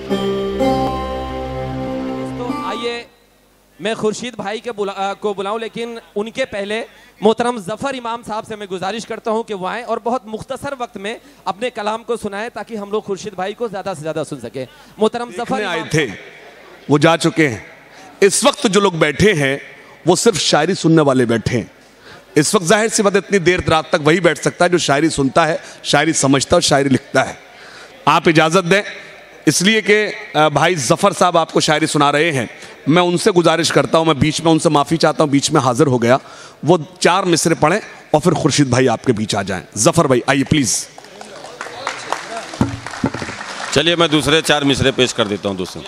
तो आइए मैं खुर्शीद भाई के को बुलाऊं, लेकिन उनके पहले मोहतरम जफर इमाम साहब से मैं गुजारिश करता हूं कि वो आए और बहुत मुख्तसर वक्त में अपने कलाम को सुनाएं ताकि हम लोग खुर्शीद भाई को ज्यादा से ज्यादा सुन सके। मोहतरम जफर आए थे, वो जा चुके हैं। इस वक्त जो लोग बैठे हैं वो सिर्फ शायरी सुनने वाले बैठे हैं। इस वक्त जाहिर सी बात इतनी देर रात तक वही बैठ सकता है जो शायरी सुनता है, शायरी समझता है और शायरी लिखता है। आप इजाजत दें, इसलिए कि भाई जफर साहब आपको शायरी सुना रहे हैं। मैं उनसे गुजारिश करता हूं, मैं बीच में उनसे माफ़ी चाहता हूं, बीच में हाजिर हो गया। वो 4 मिसरे पढ़ें और फिर खुर्शीद भाई आपके बीच आ जाएं। जफर भाई आइए प्लीज। चलिए मैं दूसरे 4 मिसरे पेश कर देता हूं। दूसरे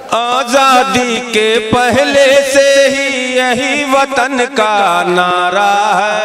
आजादी के पहले से ही यही वतन का नारा है,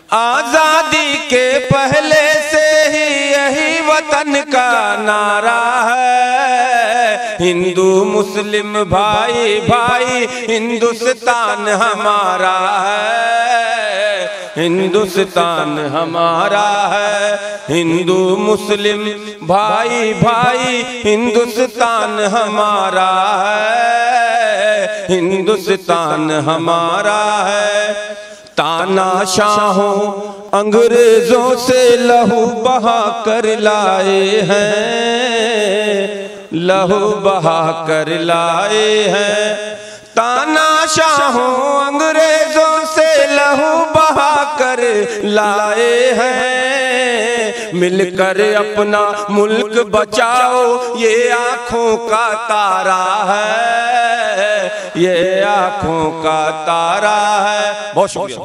आजादी के पहले से ही यही वतन का नारा है। हिंदू मुस्लिम भाई भाई हिंदुस्तान हमारा है, हिंदुस्तान हमारा है। हिंदू मुस्लिम भाई भाई हिंदुस्तान हमारा है, हिंदुस्तान हमारा है। तानाशाहों अंग्रेजों से लहू बहा कर लाए हैं, लहू बहा कर लाए हैं। तानाशाहों अंग्रेजों से लहू बहा कर लाए हैं। मिलकर अपना मुल्क बचाओ ये आँखों का तारा है, ये आँखों का तारा है। बहुत शुक्रिया।